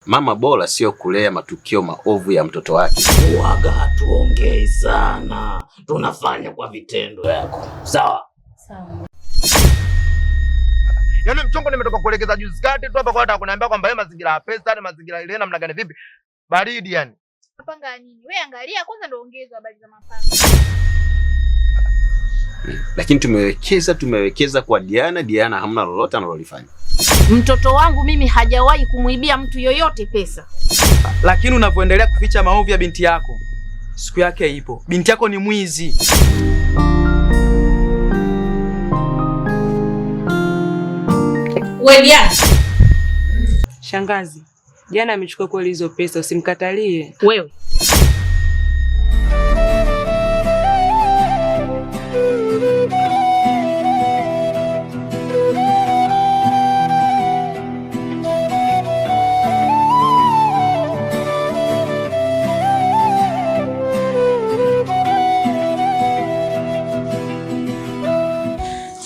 mama bora sio kulea matukio maovu ya mtoto wake. Waga hatuongei sana, tunafanya kwa vitendo yako. Sawa? Sawa. Yaani mchongo nimetoka kuelekeza juzi kati tu hapa kwa hata kuniambia kwamba yeye mazingira ya pesa ni mazingira ile namna gani vipi? Baridi yani. Mapanga nini? Wewe angalia kwanza ndio ongeza habari za mapanga. Lakini tumewekeza kwa Diana hamna lolote analolifanya. Mtoto wangu mimi hajawahi kumuibia mtu yoyote pesa. Lakini unavyoendelea kuficha maovu ya binti yako, siku yake ipo. Binti yako ni mwizi. Wewe Diana. Shangazi, Diana amechukua kweli hizo pesa, usimkatalie. Wewe.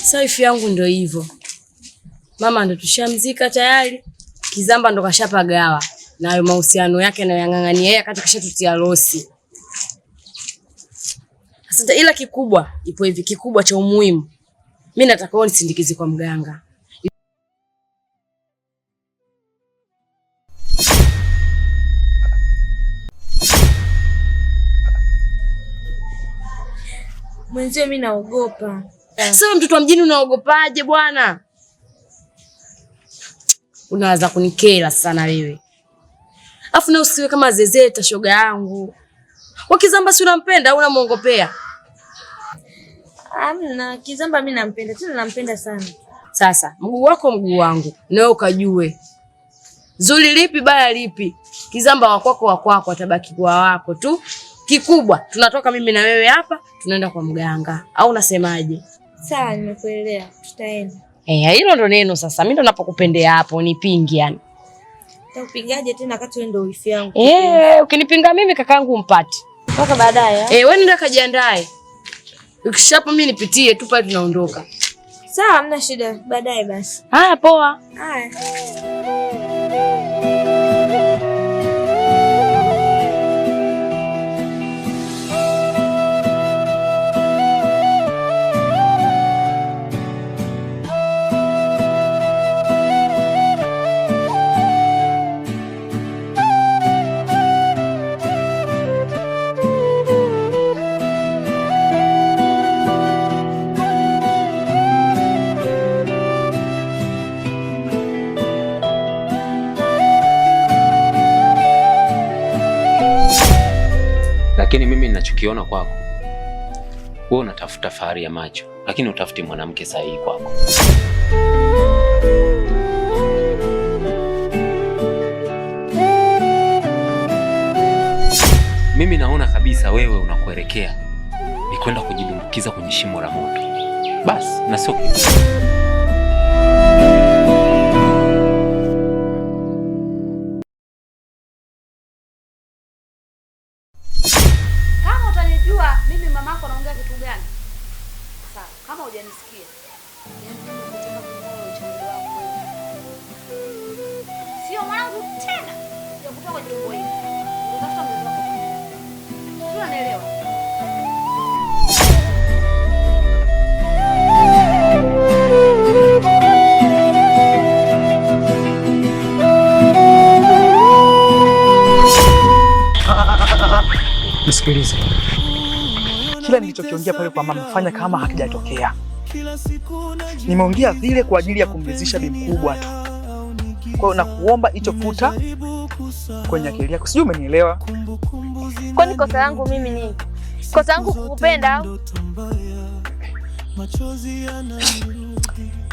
Saifu yangu ndio hivyo. Mama ndo tushamzika tayari. Kizamba ndo kashapagawa. Na hayo mahusiano yake na yang'ang'ania yeye akati kashatutia losi. Sasa ila kikubwa ipo hivi, kikubwa cha umuhimu. Mimi nataka wewe nisindikize kwa mganga. Mwenzio mimi naogopa. Sasa mtoto wa mjini unaogopaje bwana? Unaanza kunikera sana wewe. Afu na usiwe kama zezeta shoga yangu. Wakizamba si unampenda au unamuongopea? Amna, Kizamba mimi nampenda, tena nampenda sana. Sasa mguu wako mguu wangu, nawe ukajue. Zuri lipi baya lipi? Kizamba wa kwako atabaki kwa wako tu. Kikubwa tunatoka mimi na wewe hapa, tunaenda kwa mganga. Au unasemaje? Sawa, nimekuelewa. Tutaenda. Hilo ndo neno sasa. Mimi ndo napokupendea hapo, nipingi yani. Utakupingaje tena wakati wewe ndio wifi yangu? Ukinipinga mimi kakaangu mpati. Mpaka baadaye. Wewe nenda kajiandae. Ukishapo mimi nipitie tu pale tunaondoka. Sawa, hamna shida. Baadaye basi. Haya poa. Haya. Lakini mimi ninachokiona kwako, wewe unatafuta fahari ya macho, lakini utafuti mwanamke sahihi kwako. Mimi naona kabisa wewe unakuelekea ni kwenda kujidumbukiza kwenye shimo la moto. Basi, na sio mimi mamako anaongea kitu gani? Sawa, kama hujanisikia. Sio mwanangu tena. Ya kutoka kwenye tumbo hili. Unatafuta mtoto wako. Sio, unaelewa? Nisikilize. Kila nilichokiongea pale kwa mama fanya kama hakijatokea. Nimeongea vile kwa ajili ya kumridhisha bi mkubwa tu. Kwa hiyo nakuomba hicho futa kwenye akili yako. Sijui umenielewa? Kwani kosa langu mimi nini? Kosa langu kukupenda au?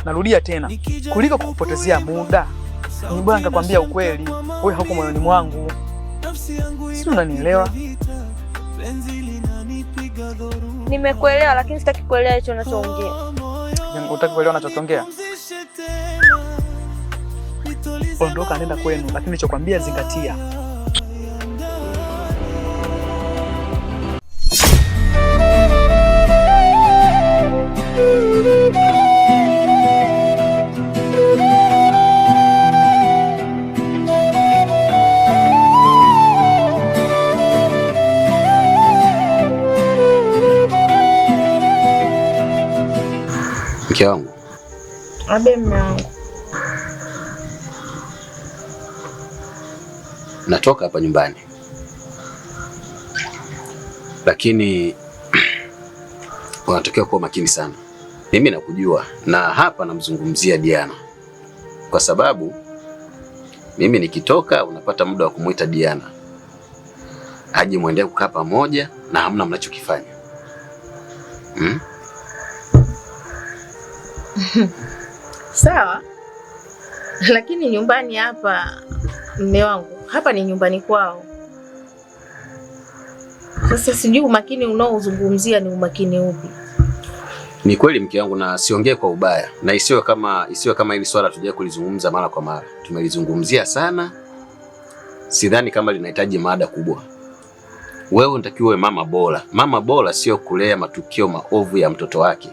Narudia tena. Kuliko kukupotezea muda, ni bora nikakwambia ukweli. Wewe hauko moyoni mwangu. Sijui unanielewa? Nimekuelewa lakini sitaki kuelewa hicho unachoongea. Unataka kuelewa unachokiongea? Ondoka nenda kwenu, lakini nilichokwambia zingatia. Mke wangu. Abe mume wangu. Natoka hapa nyumbani. Lakini unatakiwa kuwa makini sana. Mimi nakujua na hapa namzungumzia Diana. Kwa sababu mimi nikitoka unapata muda wa kumuita Diana aje muendelee kukaa pamoja na hamna mnachokifanya. Sawa. Lakini nyumbani hapa mume wangu, hapa ni nyumbani kwao. Sasa sijui umakini unaozungumzia ni umakini upi? Ni kweli mke wangu, na siongee kwa ubaya, na isiwe kama hili swala tujue kulizungumza mara kwa mara. Tumelizungumzia sana. Sidhani kama linahitaji mada kubwa. Wewe unatakiwa mama bora. Mama bora sio kulea matukio maovu ya mtoto wake.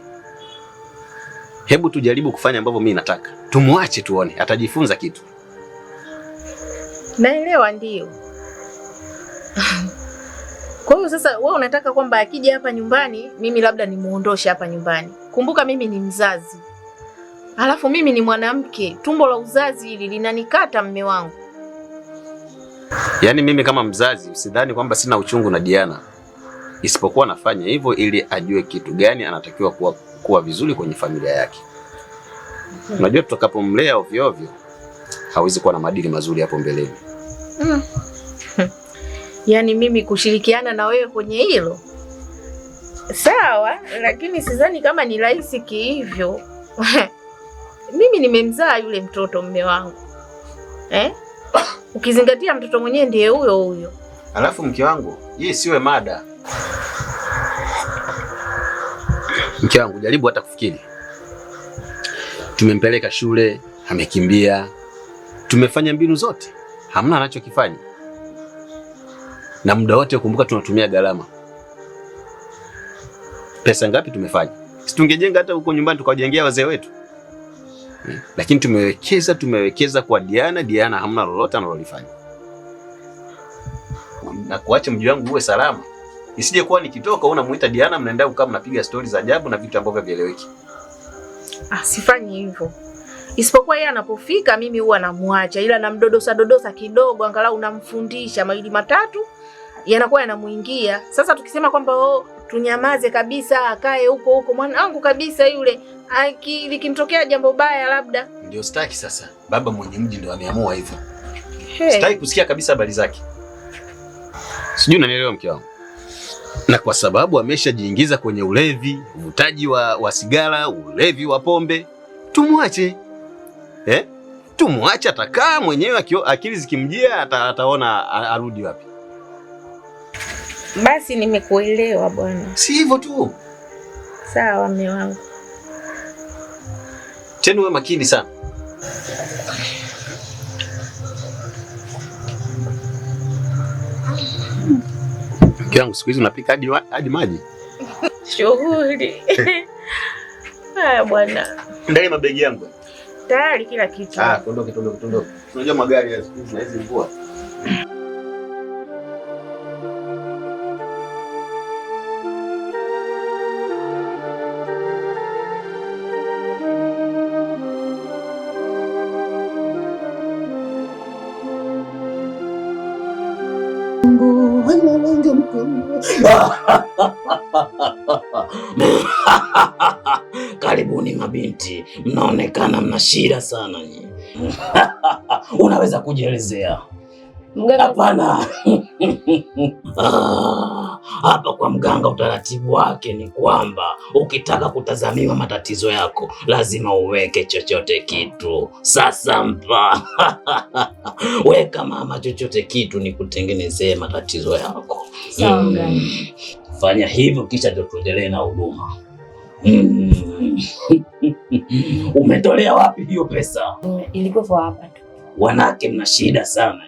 Hebu tujaribu kufanya ambavyo mimi nataka. Tumuache tuone atajifunza kitu. Naelewa ndio. Kwa hiyo sasa wewe unataka kwamba akija hapa nyumbani mimi labda nimuondoshe hapa nyumbani. Kumbuka mimi ni mzazi. Alafu mimi ni mwanamke, tumbo la uzazi hili linanikata mume wangu. Yaani mimi kama mzazi usidhani kwamba sina uchungu na Diana. Isipokuwa nafanya hivyo ili ajue kitu gani anatakiwa kuwa vizuri kwenye familia yake. Unajua tutakapomlea ovyo ovyo hawezi kuwa na maadili mazuri hapo mbeleni. Yaani mimi kushirikiana na wewe kwenye hilo sawa, lakini sidhani kama ni rahisi kihivyo. Mimi nimemzaa yule mtoto mume wangu. Ukizingatia mtoto mwenyewe ndiye huyo huyo. Alafu mke wangu, hii siwe mada. Mke wangu, jaribu hata kufikiri. Tumempeleka shule, amekimbia. Tumefanya mbinu zote, hamna anachokifanya. Na muda wote kumbuka tunatumia gharama. Pesa ngapi tumefanya? Si tungejenga hata huko nyumbani tukawajengea wazee wetu. Lakini tumewekeza kwa Diana. Diana hamna lolote analolifanya. Na kuacha mji wangu uwe salama. Isije kuwa nikitoka unamuita Diana mnaenda kukaa mnapiga stories za ajabu na vitu ambavyo havieleweki. Sifanyi hivyo. Isipokuwa yeye anapofika mimi huwa namuacha, ila namdodosa kidogo, angalau namfundisha mawili matatu yanakuwa yanamuingia. Sasa tukisema kwamba tunyamaze kabisa akae huko mwanangu kabisa yule likimtokea jambo baya labda. Ndio sitaki sasa. Baba mwenye mji ndio ameamua hivyo. Sitaki kusikia kabisa habari zake. Sijui unanielewa mke wangu. Na kwa sababu ameshajiingiza kwenye ulevi, uvutaji wa sigara, ulevi wa pombe, tumwache. Tumwache atakaa mwenyewe, akili zikimjia ataona arudi wapi. Basi nimekuelewa bwana. Si hivyo tu. Sawa mume wangu. Tena uwe makini sana. Mke wangu siku hizi unapika hadi maji. Shughuli. Haya bwana. Ndani mabegi yangu. Tayari kila kitu. Tuondoke. Unajua magari ya siku hizi na hizi mvua. Karibuni mabinti, mnaonekana mna shida sana nyinyi. Unaweza kujielezea? Hapana. Hapa kwa mganga utaratibu wake ni kwamba ukitaka kutazamiwa matatizo yako lazima uweke chochote kitu. Sasa mpa weka mama chochote kitu ni kutengenezee matatizo yako. Fanya hivyo kisha ndio tuendelee na huduma. Umetolea wapi hiyo pesa? Ilikuwa hapa tu. Wanawake mna shida sana.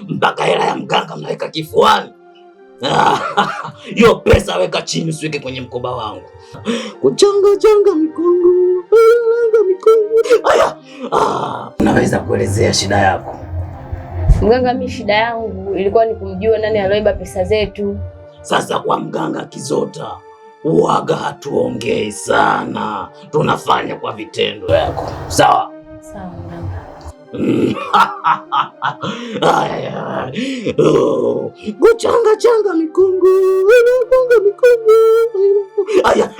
Mpaka hela ya mganga mnaweka kifuani. Hiyo pesa weka chini, usiweke kwenye mkoba wangu. Kuchanga mikungu. Aya. Unaweza kuelezea shida yako? Mganga, mimi shida yangu ilikuwa ni kumjua nani alioiba pesa zetu. Sasa kwa mganga Kizota, uwaga hatuongei sana, tunafanya kwa vitendo yako. Sawa? Sawa mganga. Kuchanga changa mikungu, aya.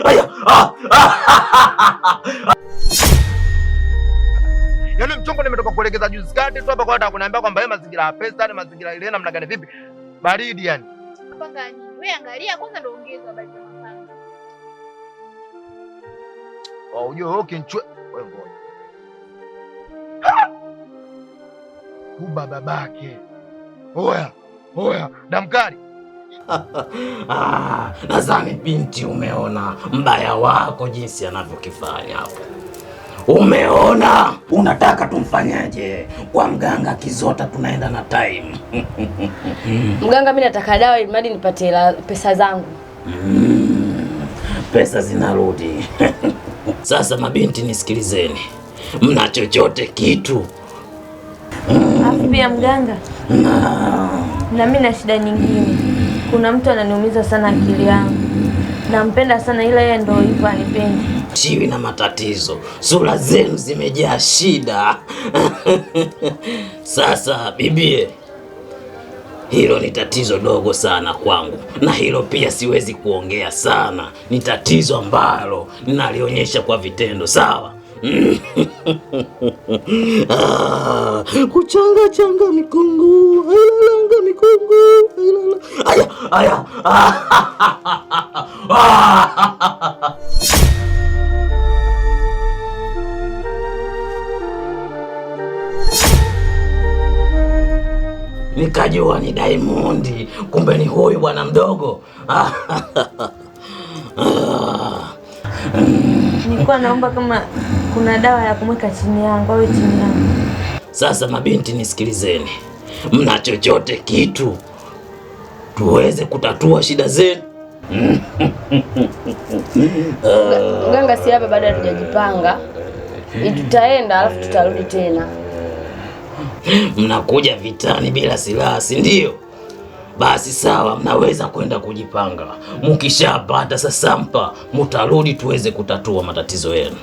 Yaani mchongo nimetoka kuelekeza juzi kati tu hapa kwa hata kuniambia kwamba mazingira ya pesa ni mazingira ile namna gani vipi? Baridi yani. Panga nini? Wewe angalia kwanza ndio ongeza habari za mapanga. Unajua ukinchwe wewe ngoja. Kuba babake. Oya, damkari. Nadhani binti, umeona mbaya wako jinsi anavyokifanya hapo. Umeona? Unataka tumfanyaje? Kwa mganga Kizota tunaenda na time. Mganga, mimi nataka dawa ili mradi nipate pesa zangu. Pesa zinarudi. Sasa mabinti, nisikilizeni. Mna chochote kitu? Afu pia mganga, na mimi na shida nyingine. Kuna mtu ananiumiza sana akili yangu. Nampenda sana ila yeye ndio hivyo anipendi. Chiwi na matatizo, sura zenu zimejaa shida. Sasa bibie, hilo ni tatizo dogo sana kwangu, na hilo pia siwezi kuongea sana. Ni tatizo ambalo ninalionyesha kwa vitendo, sawa? Kuchanga changa mikungu, ailalanga mikungu, aya. Nikajua ni Diamond, kumbe ni huyu bwana mdogo. Nilikuwa naomba kama kuna dawa ya kumweka chini yangu au chini yangu. Sasa mabinti, nisikilizeni. Mna chochote kitu tuweze kutatua shida zenu? Mganga, si hapa baada hatujajipanga. Tutaenda alafu tutarudi tena. Mnakuja vitani bila silaha, si ndio? Basi sawa, mnaweza kwenda kujipanga. Mkishapata sasampa, mtarudi tuweze kutatua matatizo yenu.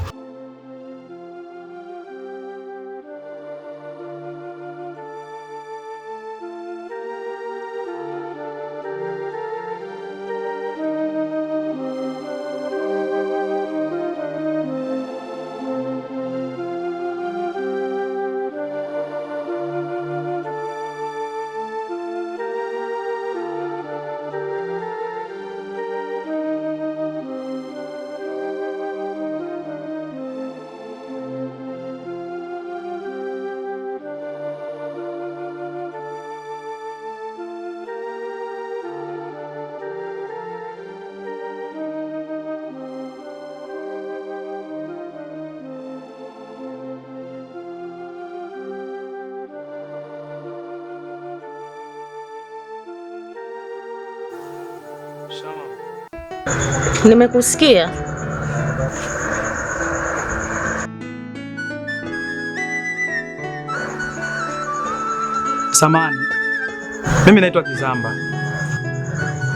Nimekusikia. Samani, mimi naitwa Kizamba.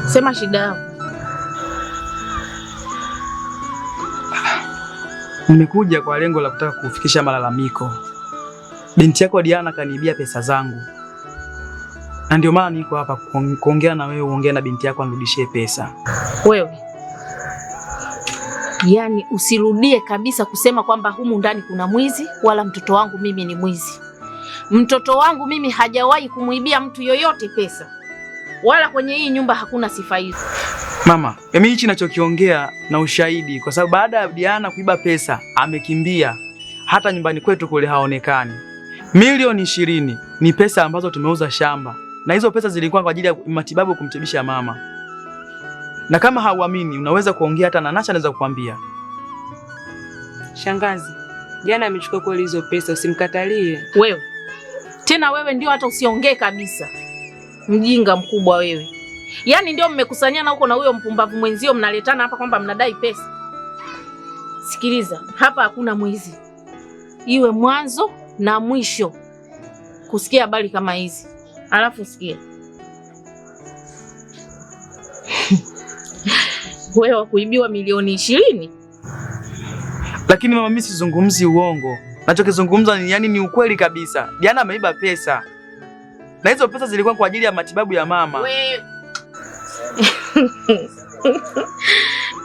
Sema shida yako. Nimekuja kwa lengo la kutaka kufikisha malalamiko. Binti yako Diana kaniibia pesa zangu, na ndio maana niko hapa kuongea na wewe, uongee na binti yako anirudishie pesa. Wewe, yaani usirudie kabisa kusema kwamba humu ndani kuna mwizi, wala mtoto wangu mimi ni mwizi. Mtoto wangu mimi hajawahi kumuibia mtu yoyote pesa, wala kwenye hii nyumba hakuna sifa hizo. Mama, mimi hichi ninachokiongea na ushahidi, kwa sababu baada ya Diana kuiba pesa amekimbia, hata nyumbani kwetu kule haonekani. Milioni 20 ni pesa ambazo tumeuza shamba, na hizo pesa zilikuwa kwa ajili ya matibabu kumtibisha mama. Na kama hauamini unaweza kuongea, hata na Nasha anaweza kukwambia. Shangazi, Diana amechukua kweli hizo pesa, usimkatalie. Wewe tena, wewe ndio hata usiongee kabisa. Mjinga mkubwa wewe. Yaani ndio mmekusanyana huko na huyo mpumbavu mwenzio, mnaletana hapa kwamba mnadai pesa. Sikiliza, hapa hakuna mwizi. Iwe mwanzo na mwisho kusikia habari kama hizi. Alafu sikia. Wewe wa kuibiwa milioni 20? Lakini mama, mimi sizungumzi uongo. Nachokizungumza ni ukweli kabisa. Diana ameiba pesa. Na hizo pesa zilikuwa kwa ajili ya matibabu ya mama. Wewe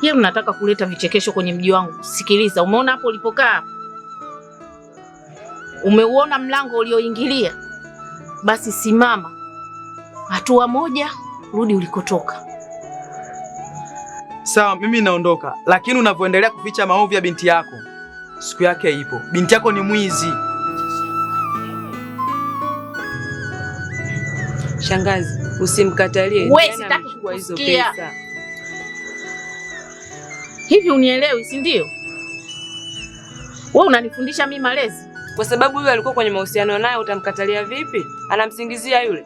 yeye mnataka kuleta vichekesho kwenye mji wangu. Sikiliza, umeona hapo ulipokaa? Umeuona mlango ulioingilia? Basi simama hatua moja, rudi ulikotoka. Sawa, mimi naondoka, lakini unavyoendelea kuficha maovu ya binti yako, siku yake ipo. Binti yako ni mwizi. Shangazi, usimkatalie. Wewe sitaki kuchukua hizo pesa. Hivi unielewi, si ndio? Wewe unanifundisha mimi malezi? Kwa sababu yule alikuwa kwenye mahusiano naye, utamkatalia vipi? Anamsingizia yule.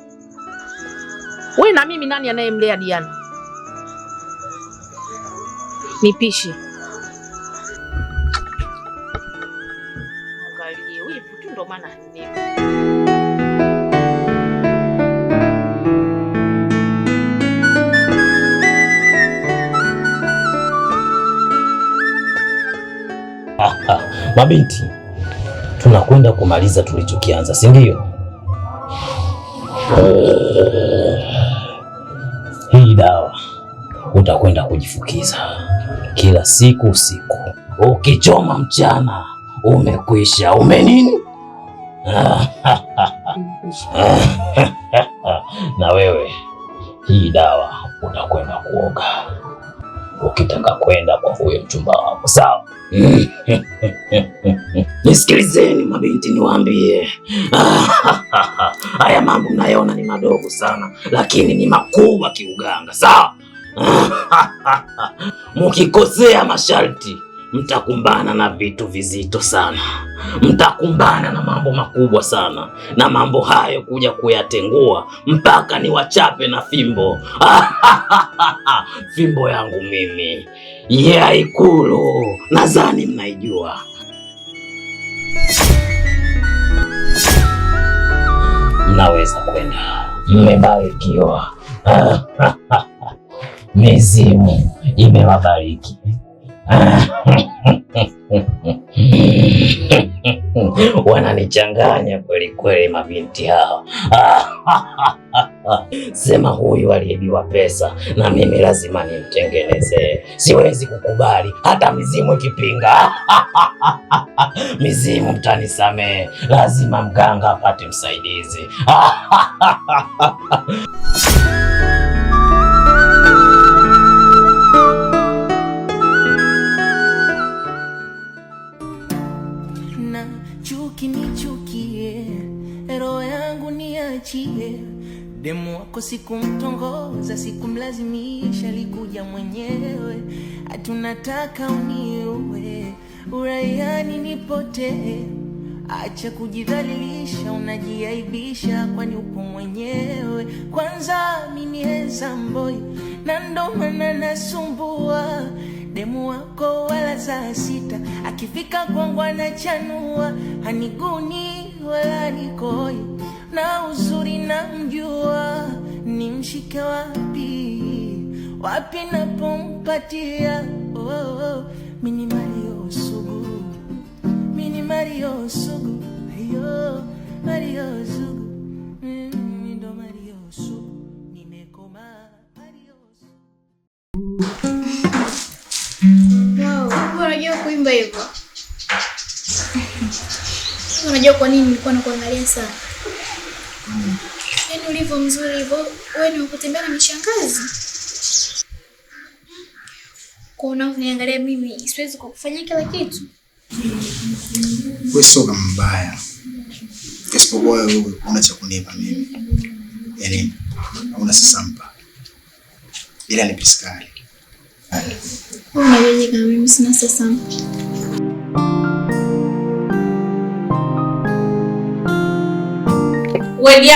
Wewe na mimi nani anayemlea Diana? Nipishe. Angalie, wivu tu ndo maana ni. Mabinti, tunakwenda kumaliza tulichokianza, si ndio? Hii dawa utakwenda kujifukiza kila siku usiku. Ukichoma mchana umekwisha. Umenini? Na wewe hii dawa utakwenda kuoga ukitaka kwenda kwa huyo mchumba wako, sawa? Nisikilizeni mabinti, niwaambie. Haya mambo mnayoona ni madogo sana, lakini ni makubwa kiuganga, sawa? Mukikosea masharti mtakumbana na vitu vizito sana, mtakumbana na mambo makubwa sana, na mambo hayo kuja kuyatengua mpaka ni wachape na fimbo. Fimbo yangu mimi ya Ikulu, nadhani mnaijua. Mnaweza kwenda, mmebarikiwa. Mizimu imewabariki. Wananichanganya kweli kweli mabinti hao. Sema huyu aliibiwa pesa na mimi lazima nimtengenezee. Siwezi kukubali hata mizimu ikipinga. Mizimu mtanisamee, lazima mganga apate msaidizi. Demu wako sikumtongoza, sikumlazimisha, alikuja mwenyewe. Hatunataka uniue, uraiani nipotee. Acha kujidhalilisha, unajiaibisha, kwani upo mwenyewe. Kwanza mimi handsome boy, na ndo maana nasumbua. Demu wako wala saa sita, akifika kwangu anachanua. Haniguni wala nikoi, na uzuri na mjua, ni mshike wapi napompatia. Mini Mario Sugu, mini Mario Sugu, ayo Mario Sugu, ndo Mario Sugu, nimekoma Mario Sugu. Wow, unajua kuimba hivyo? Unajua kwa nini nilikuwa nakuangalia sana? Yaani ulivyo mzuri hivyo, wewe ni ukutembea na mishangazi. Kwa unaoniangalia mimi, siwezi kukufanyia kila kitu. Wewe sio kama mbaya. Isipokuwa wewe una cha kunipa mimi. Yaani una sasampa. Ila ni piskari. Unaweje kama mimi sina sasampa? Wewe